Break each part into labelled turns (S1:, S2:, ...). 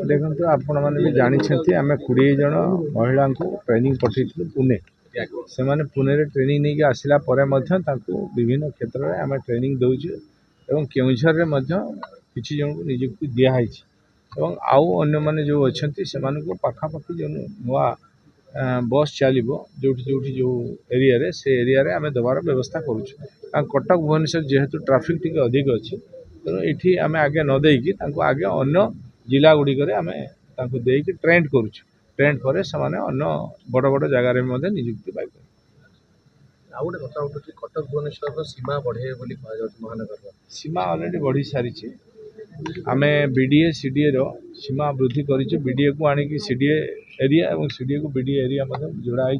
S1: देखो आपण मैंने भी जानते आम 20 जन महिला को ट्रेनिंग पठे पुणे से मैंने पुणे रे ट्रेनिंग नहीं आसला विभिन्न क्षेत्र में आम ट्रेनिंग दौचु और केउझर किसी जन को नियुक्ति दिखाई आउ अन्य माने जो अच्छा से पाखापाखि जो नुआ बस चलो जो जो एरिया रे से एरिया रे आम देवार व्यवस्था करुँ कटक भुवनेश्वर जेहेतु ट्राफिक टी अधिक अच्छी तेणु ये आम आगे नदेकी आगे अन्य जिला गुड़िक आम देकी ट्रेंड करुँ ट्रेंड पर से अन्य बड़ बड़ जगार नियुक्ति पाई
S2: गोटे कथा उठू कटक भुवनेश्वर सीमा बढ़े महानगर
S1: सीमा अलरेडी बढ़ी सारी आम बीडीए सीडीए सीमा वृद्धि कर बीडीए को आणिकी सीडीए एरिया और सीडीए को बीडीए एरिया जोड़ाई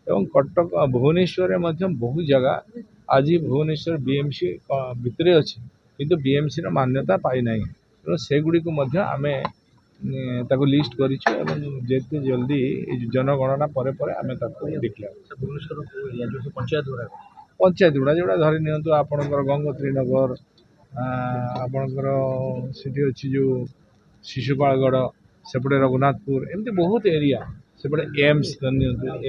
S1: कटक भुवनेश्वर में बहुत जगह आज भुवनेश्वर बीएमसी भितर अच्छी किंतु बीएमसी मान्यता पाई ना तेणु सेगुड़ी आम लिस्ट करते जल्दी जनगणना पर आम डिक्लेयर
S2: भुवनेश्वर
S1: पंचायत गुड़ा जोड़ा धरी नियंतु आपणकर गंगोत्री नगर आपणकर सिटी अच्छी जो शिशुपालगढ़ सेपटे रघुनाथपुर एमती बहुत एरिया सेपटे एम्स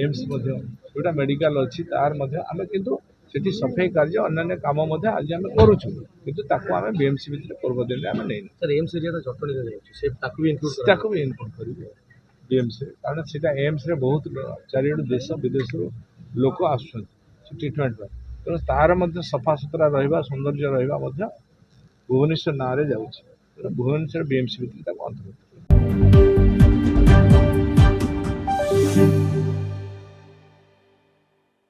S1: एम्स जोटा मेडिकल अच्छी तार आम किंतु सेठी सफाई कार्य अन्य काम आज आम करुचु किंतु ताको आम बीएमसी भितर पूर्व दिन आम नहीं
S2: सर एम्स एरिया जटणी भी
S1: इनक्लूड कर बीएमसी कारण से एम्स रे बहुत चारिड़ देश विदेश लोक आस ट्रिटमेंट तेणु तार सफा सुतरा रहा सौंदर्य रहा भुवनेश्वर ना जाऊँगी भुवनेश्वर बीएमसी भितर अंतर्भुक्त।